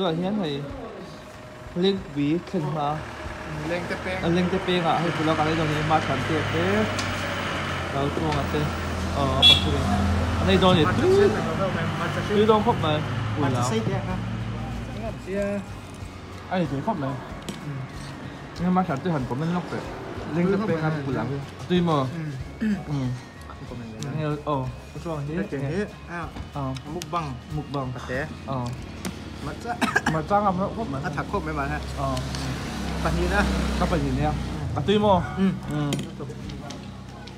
ตัวเฮียนให้เล่งวีขึ้นมาเล่งเตเป้งอ่ะให้คุณเรากันได้ตรงนี้มาขันเตะเต้เราตัวกันเต้ปัจจุบันอันนี้โดนเนี่ยตื้อโดนครบเลยอุ่นแล้วไอ้เดี๋ยวครบเลยงั้นมาขันตื้อหันผมไม่ล็อกเลยเล่งเตเป้งกันอุ่นหลังตื้อมั้งนี่ช่วงนี้มุกบังปะเต้มาจ้างกับพวกมันถักครบไม่มาฮะปันนี้นะก็ไปอย่างเนี้ยกระตุ้ยโม่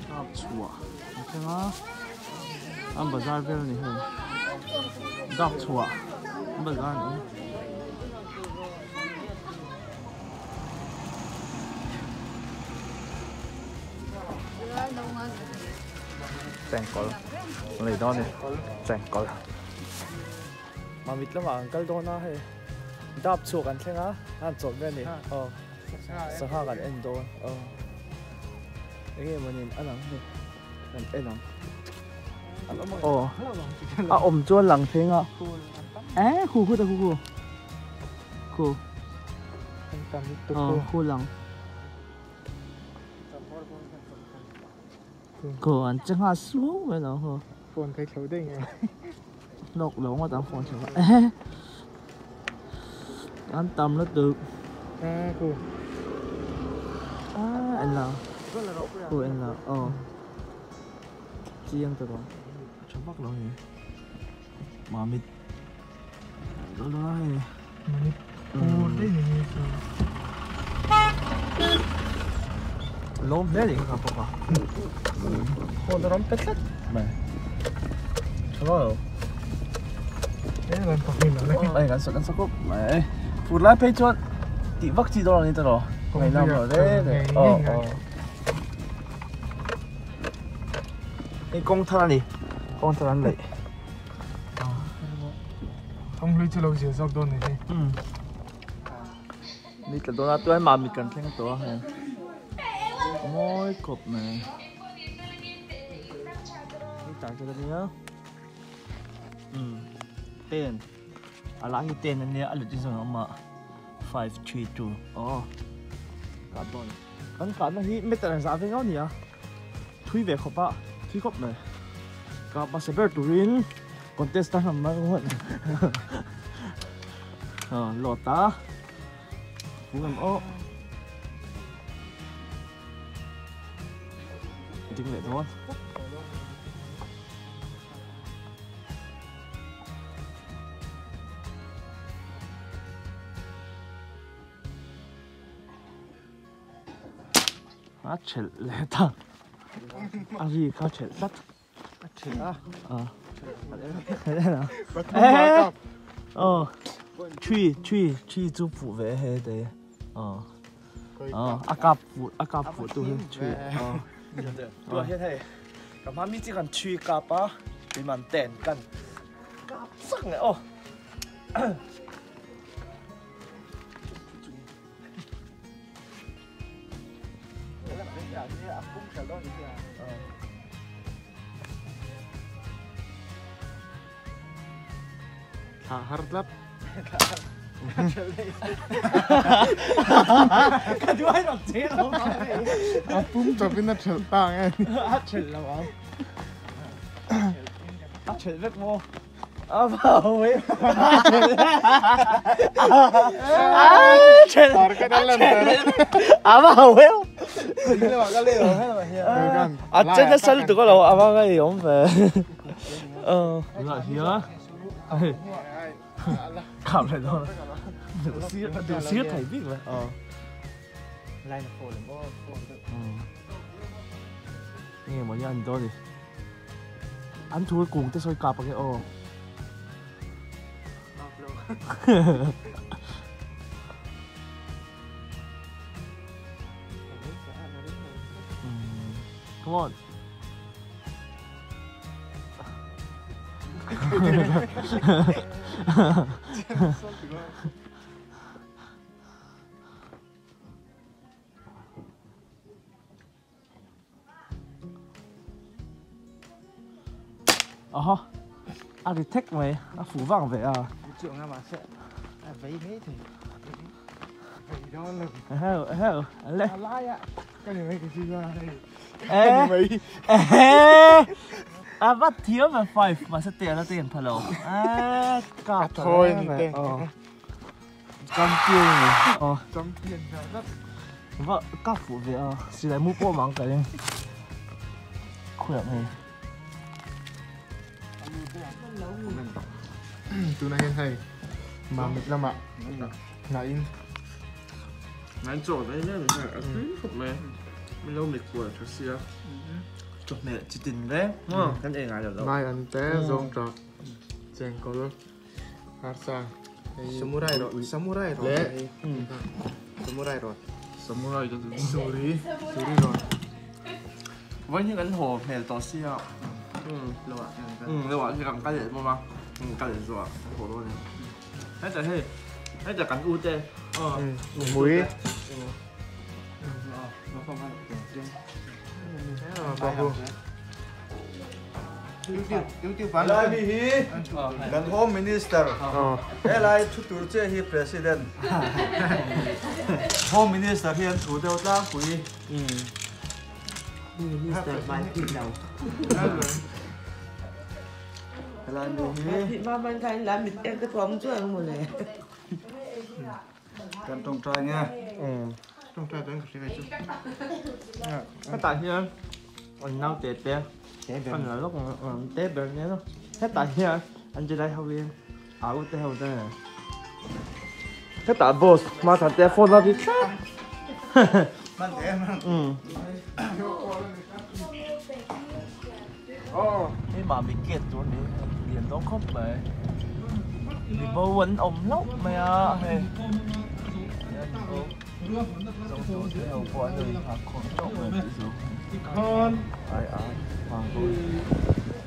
ชอบชัวใช่ไหมอันเบอร์ซ่าเป็นอะไรเหรอดอกชัวเบอร์ซ่านี่แต่งก่อนอะไรตอนนี้แต่งก่อนมามิดระหว่างกันโดนนะเฮ้ยดับชัวกันใช่ไหมอันจบกันนี่สภาพกันเอ็นโดนนี่มันนี่อันหลังนี่อันหลังอมจวนหลังเพลงอ่ะครูครูหลังก่อนจะหาสู้ไปเนาะโฟนเคยเขียวได้ไงนกหลงมาตามโฟนเฉยอันตำแล้วตึกกูanh là của anh là chiên từ đó cho bắt rồi mà mít đó đấy đấy lốm thế thì không có con nó đóng tất tất mày cho nó rồi thế là còn mình nữa đấy đây gắn sạc cốc mày phụt lái pay chốt tỷ vắc chi đó là như thế nào ngày nào rồi đấy cái con thằng này lại không lấy cho lâu gì sao đồn này đi đi cả đồn là tôi mà mình cần thêmตัวhay môi cột này đi trả cho cái nhá tên lãng cái tên này anh được chỉ dùng mà 532 cả tuần cả nó hi mấy tờ giá với nhau nhỉ thuy về khóc bạ thuy khóc này cả bà sẽ bớt turin contest ta làm mấy con lọt ta phú làm tiếng lệ thôi chết lẽ ta anh gì khao chết sắt chết à thế nào truy giúp phụ về hay đấy ác phụ tôi truy tôi hiện thế cảm ơn mình chỉ cần truy cáp á vì mình tèn cần cáp sắc này harap kedua dong sih apum tapi nak cerita kan acel lah bang acel bet mo apa weh acel apa weh ini mah kali loh acel nya sel tuh kalau apa kali om về là gì á cảm thấy thôi được siết thầy biết vậy lại là phổ là nghe mọi người ăn tôi đi ăn chui cùng tới soi cặp cái come on architect mày, phủ vàng vậy à? Triệu nga mà sẽ vậy thế thì vậy đó là anh lên lại ạ cái này mấy cái gì ra đây ê mấy bắt thiếu mà phải mà sẽ tiền là tiền phải lỗ cặp thôi thì tiền trăm tiêu này trăm tiền ra rất vợ cặp phụ việc chỉ là mua bộ mắng cái khỏe này tụi này hay mà mịt lắm ạ này Nein, so, nein, nein, không mẹ, mình lâu mệt của thật sự. chụp mẹ chỉ tình đấy, cái này ngài được đâu. mai ăn té rong trọt chèn có luôn hạt sang samurai rồi lẽ samurai rồi Samurai cho tôi. suri rồi với những cái hồ mẹ to xíu, rồi bạn thì cầm cái gì mà, cái gì rồi, hồ luôn này. Hết là cắn u tê, muối Lai bi hi gan home minister lai thu tur che hi president home minister hian thu deuh tlang pui Minister ban thịt đầu. lai bi hi Thịt mà ban khai làm thịt em cái phòng chưa không một lẽ. kan tong trai nha trong trái đến cái gì cái tại hiện, anh nào tết tết, phần là lúc tết bên nhé nó, hết tại hiện, anh chỉ đây học viên, áo tết học tết này, hết tại boss mà thằng tết phone nó đi, man em cái mà bị kẹt rồi này, liền đó không phải, bị bao quanh ống lốc mày à, hay.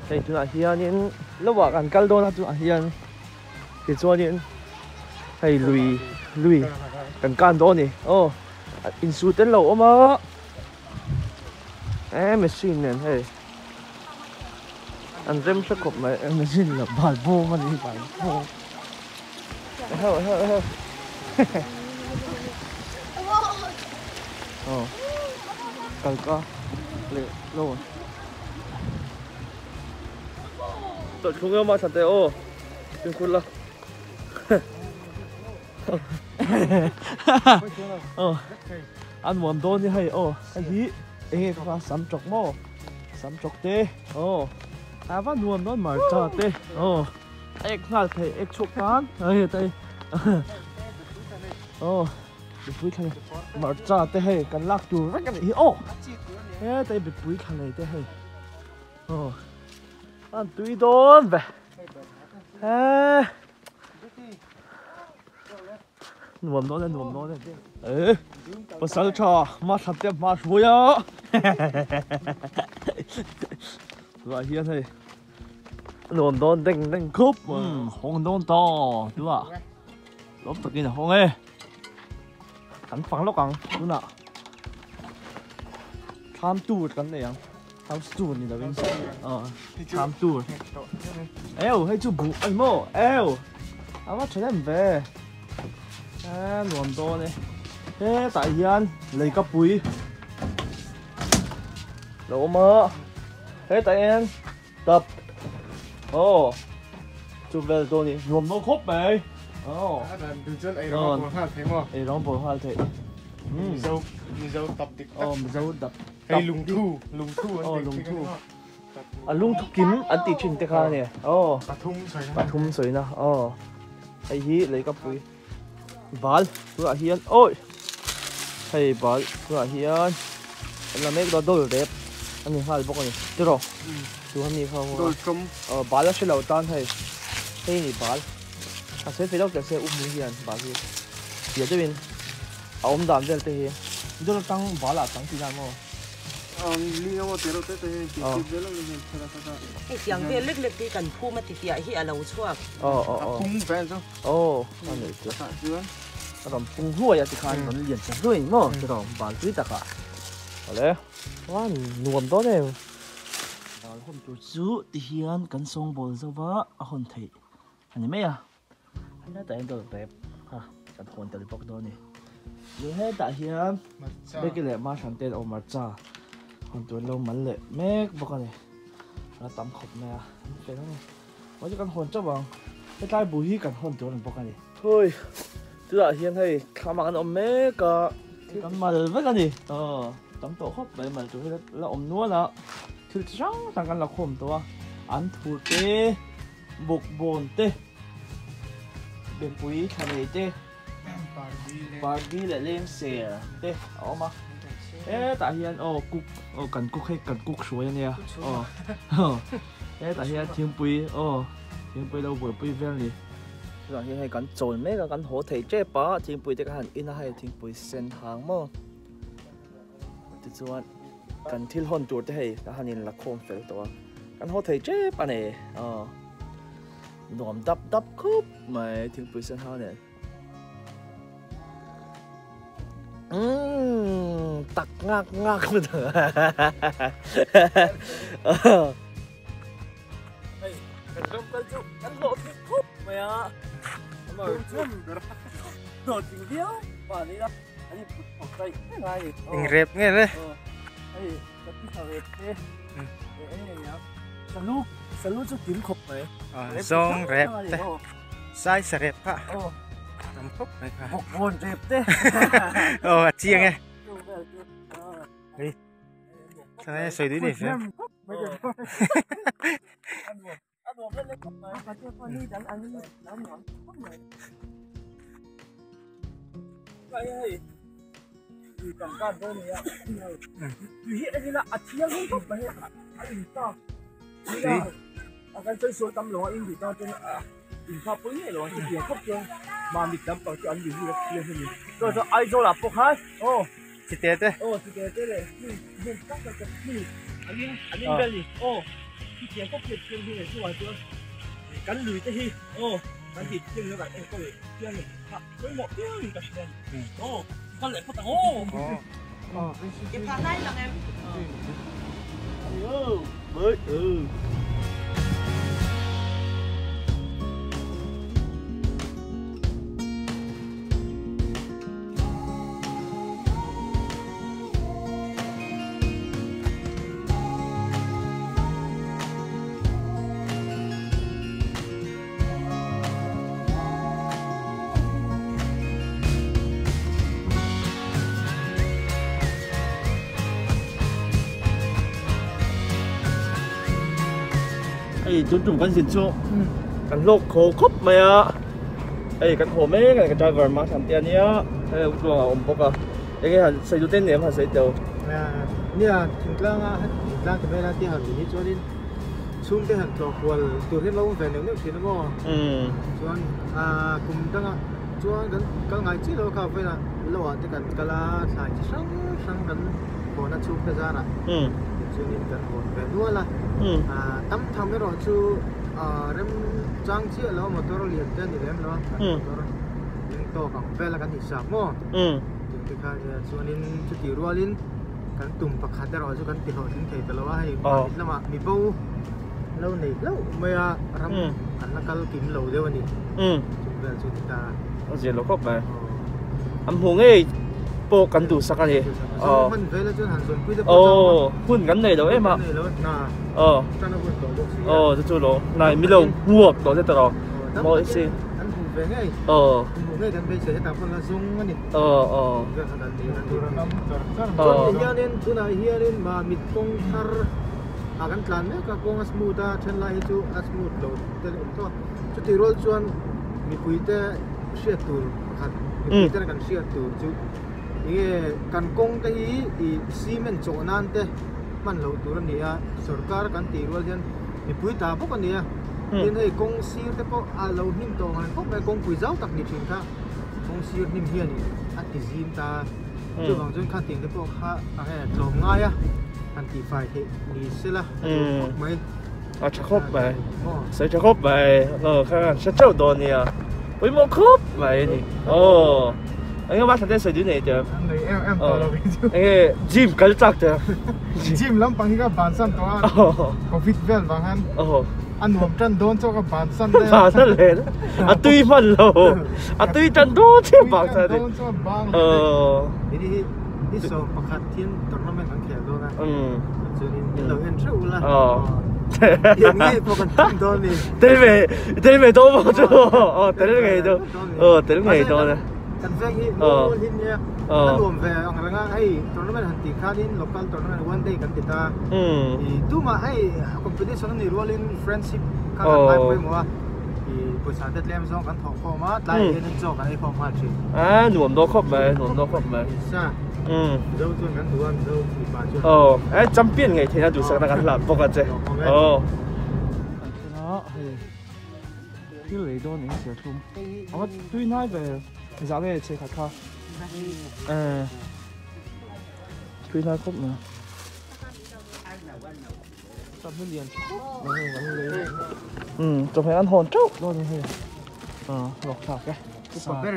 Đây chúng ta hiện những lúc mà ăn cá đô là chúng ta hiện thì cho những hay lùi cần can đô này in su tên lẩu mà machine này hay anh rem sắc cục mà machine là bài vô mà đi bài vô cần có lệ luôn tôi không có mà thật đấy đừng khôn lắm ăn món đôn như hay cái gì ê pha sắm chọc tê vẫn nuông nó mở cho tê ek ngắt thấy ek chụp cán đây bị bụi khăn mở ra thế hay cần lắc chuột rất cái này thế đây bị bụi khăn này thế hay ăn tùy đón về nuông nó lên bữa sáng cho mà thật đẹp mà vui á rồi hiện này nuông đón đinh cúp hồng đón to đúng không lúc tự nhiên là hồng ấy hắn phẳng lóc căng đúng không tham tu cái này tham tu này là bên tham tu hay chú bù anh mô bắt chơi em về nuông to này thế tại hiện lấy cặp bụi lỗ mơ thế tại em tập chụp về rồi này nuông nó khóc vậy từ trước ấy đó bộ hoa thế mà ấy đó bộ hoa thế dâu tập tích dâu tập hay lùng thu lùng thu kiếm anh tỷ chuyện thế khác nè bà thung sấy nè hay hi lấy cặp bụi bal vừa hiền ôi hay bal vừa hiền anh làm mấy cái đồ đẹp anh nhìn hai bọc này được rồi chú anh nhìn không đôi cấm bal là sẽ lâu tan hay này bal sẽ phải đọc sẽ mình hiền bal hiền phía trên bên ông đàn về thế hiền đó là tăng bal là tăng gì nào Liga mo pero te te Cái tiếng Việt lịch lịch cái cần phu mà thì hi ở lâu chuộc. pung ven so anh này chứ dưa còn pung hua ya thì khai nó liền chẳng đuổi mà chứ đâu bal tuy ta cả đấy quá nuông đó này hôm chủ chú thì hiền cần song bol sao vợ hôn thị anh mấy Nó tại đồ rẹp ha, cần hồn từ bọc đồ này. Như hết tại hiền, đây cái lệ ma sản tên ông mặt cha, hồn tuổi lâu mắn lệ mét bọc này, nó tắm khóc nè, phải không? Có cho cần hồn cho bằng, cái tai bùi hi cần hồn tuổi làm bọc này. Thôi, chú tại hiền hay khám mà ông mét cả, cần mà với cái gì? Tắm tổ khóc vậy mà chú là ông nuốt là, thứ trắng thằng cần là khomตัวăn thua tê, buộc bồn tê. Bên quý thằng này tê Barbie lại lên xe tê mà ê tại hiện cục cần cục hay cần cục suối nè ê tại hiện thiên quý đâu vừa quý ven đi rồi hiện hay cần trộn mấy cái cần hỗ thể chế bá thiên quý cái hàng in hay thiên quý sen hàng mà thì chuan cần thiên hồn chuột thế cái hàng nhìn là không phảiตัวcần hỗ thể chế bá này nóm đắp khúc mà thiên quý sen hàng này tặc ngạc luôn rồi. Cắn lộ thì khúc mày ạ. Mà lộ tình điếu và đi đó. Anh học đây ngay. Anh rep nghe đấy. Anh cái thằng rep thế. Anh nhá. Salu cho kiếm khúc mày. Zong rep thế. Sai rep ha. Nắm khúc này cả. Học hồn rep thế. Chiêng nghe. Đi. Sao này xoay đi phải. Ăn buồn lên khúc mày. Và cho con đi đánh ăn nó nhọn khúc mày. Vậy ơi. Thì cảm giác thôi này ạ. Vì hiện như là chiêng không khúc mày. Anh to. Đi. Cái chơi số tâm lỗ in thì to trên in pha bún này rồi thì tiền khóc chưa mà mình đâm vào cho anh gì tiền thì rồi ai cho là phục hai Chị tết đấy chị tết đấy mình cắt cho cái anh bên gì cái tiền khóc tiền thì này chứ chưa cắn lùi tới hi cắn thịt nhưng nó lại em có thể tiền này với một tiếng cả tiền con lại phát Cái pha này là em mới 좀 관심 좀 kan lok kho khop maya kan ho me kan driver ma tham tia nia lo om boka cái han sai du ten nem ha sai teu nia thinglang thinglang cái này thì han ni cho nên sum cái han to kwal tu hết lâu về nếu thì nó mo chuan cùng tanga chuan kan ngai chi lo ka ve na lo te kan kala thai sang sang kan ko na chu ka za ra cho nên kan ho ve nu la tắm tham cái rồi chu rem trang chi lo motor liền tên thì rem lo motor nhưng to cả về là kan hi sak mo thì cái cho nên chu ti rualin kan tum pakhat rồi chu kan ti ho tin thei talo ai lama mi bo lâu này lâu mày ram anh là cal kiếm lâu đấy vậy chúng ta chúng ta ở dưới lỗ cốc này âm hùng ấy bộ cắn đủ sắc này mình về là chuyên hàng tuần quy phun cắn này đâu em ạ cho chú lỗ này mi lâu huộc đó thế tao mọi xin anh hùng về ngay hùng ngay gần bây giờ tao còn là dùng cái này cho nên tu này hiện nên mà mình công thar akan plan ka kung smooth chen lai chu smooth lo te to chu ti rol chuan mi puite share tur khat mi puite kan share tur chu ye kan kong te hi I cement cho nan te man lo tur ni a sarkar kan ti rol jan mi puita bo kan ni a tin hei kong sir te ko a lo nim to han ko mai kong pui zau tak ni thin tha kong sir nim hian ni a ti zim ta chu bang chun khan ting te po kha a he lo ngai a anti phải thì đi xe là mấy chắc khóc vậy sẽ chắc khóc vậy khang sẽ trâu đồ nè với một khóc vậy nè anh có thằng sẽ đi này chưa em to rồi anh gym cái chắc chưa gym lắm bằng cái bàn san to covid vel bằng han anh hùm chân đón cho các bạn sân đây bà sân lên à tuy phần lồ à tuy chân đốt chứ bà sân đi đi sổ bạc hạt thiên tận nó mình ăn kẹo luôn á cho nên lâu hơn chút là hiện nay một con chân đón đi tới về đâu mà chứ tới ngày đâu tới ngày đâu nè cần phải hi luôn hi nha anh hùm về ông rằng ấy tụi nó mình hành tỷ khá đi local tụi nó mình one day cần kita tu mà ấy competition này luôn lên friendship các bạn với mua buổi sáng tết lem xong kan thong format lại nên cho cái format chứ nuông đó khóc mà sao đâu tôi ngắn đuôi đâu thì bà chưa chăm biến ngày thì nó đủ sáng ngắn làm bốc chứ đó cái lấy đó những sự thùng tuy nói về giá này chơi khá tuy nói khóc nữa cho phải ăn hồn trâu đó này lọc thảo cái satay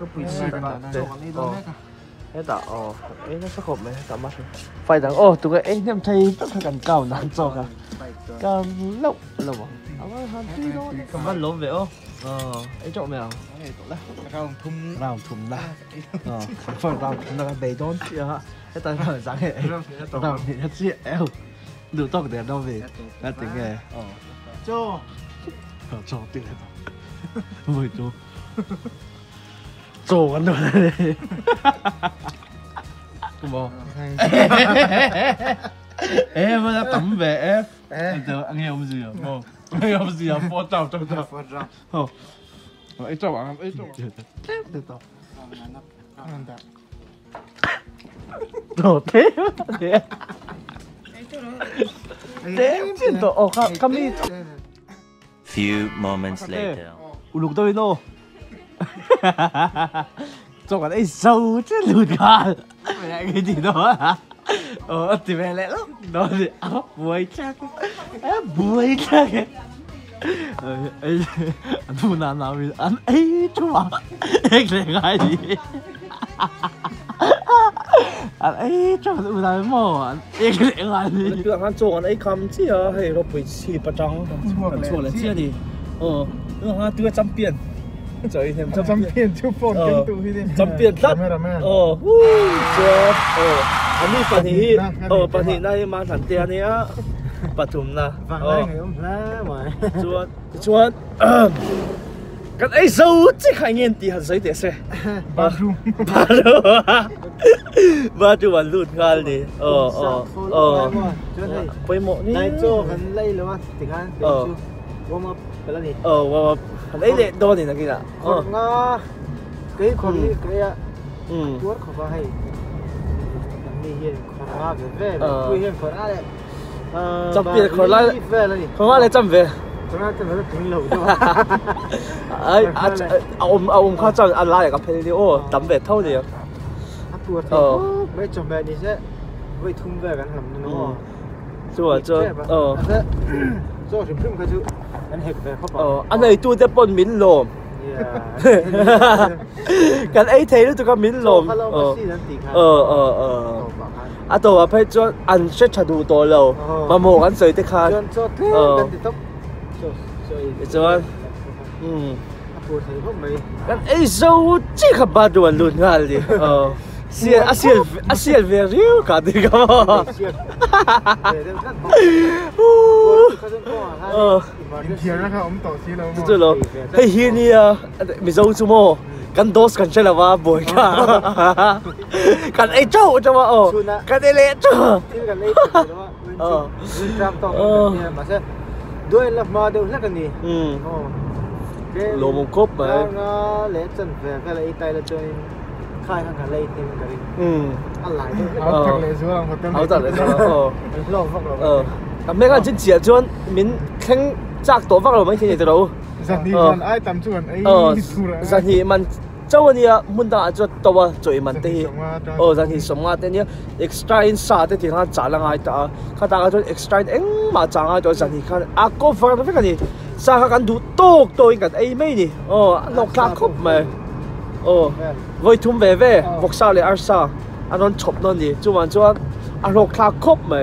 có bụi xì đó ấy nó sắc hộp này tạm mắt phải rằng tụi cái em thấy rất là cần cao nản cho cả cam lốc lộc cầm bắt lốm về ấy chọn mèo rau thùng là phần rau thùng là bể đón chưa hả cái tay phải dáng hệ rau thì nó chia eo đủ tóc để đâu về cái tiếng nghề cho tiền mười cho ăn đồ này không em đã tắm về em giờ anh nghe ông gì à nghe ông gì à phô trào ấy trào ấy trào đồ thế chứ đồ cam đi Few moments later. Lục tôi nô cho cái ấy sâu chứ lùn gà cái gì đó thì về lẽ lắm đó thì buổi chắc ấy thu nào vì ăn ấy chú bảo anh lại cái gì anh ấy cho tụi nào mò anh lại cái gì cứ ăn trộn ấy cầm chứ hay nó bị xì bát trắng trộn là chia đi nó đưa trăm tiền trời thêm trăm tiền chú phone cái tụ đi trăm tiền lắm anh đi phần thì này mang thằng tiền này á bắt thùng na vàng này ngày hôm lá mà chuan cái ấy sâu chứ khai nhiên thì hẳn giấy để xe ba rum ăn luôn ngal đi bây mộ ní này cho gần lấy luôn tiếng Anh warm up cái này warm up lấy để đo thì là cái nào nga cái con cái tuốt không phải hay mình hiện còn về quê hiện còn ai chăm biệt còn lại chăm về nó tính lâu chứ ấy ông khoa chăm ăn lại gặp phải đi tắm về thâu gì mấy chồng về đi sẽ với thùng vềกันlàm nó cho thì phim cái thứ anh hẹp về không anh này tôi đã bận miến lồm cái ấy thấy nó tôi có miến lồm tôi phải cho anh sẽ chặt đủ to lâu mà mồ anh sợi thế khác cho anh cái ấy sâu chỉ khắp ba đuổi luôn ngay đi Asian về riu cả đi cơ mà hey hiền đi mình giàu chú mò kan dos kan chơi là va boy cả kan ấy cháu cho mà kan ấy lẽ cho mà sẽ đôi là mà đều là cái gì lô mông cốp mà lẽ chân về cái là tay là chơi khai hàng lấy thêm cái ăn lại thôi áo thật lấy xuống mấy cái chuyện chuyện cho mình khen chắc tổ vác rồi mấy cái gì đâu dàn thì mình ai tắm chuồn ấy dàn thì mình châu anh à muốn ta cho tàu chơi mình thì dàn thì sống ngắt thế extra inside thì hắn trả lại ngay ta khai ta cho extra anh mà trả ngay cho dàn thì khai có phải là cái gì sao hắn đủ tốt tôi cái ấy mấy đi nó khác khúc mà với thùng về vọc sao lại ăn sao anh nói chụp nó đi chú bạn chú anh nó khác khúc mà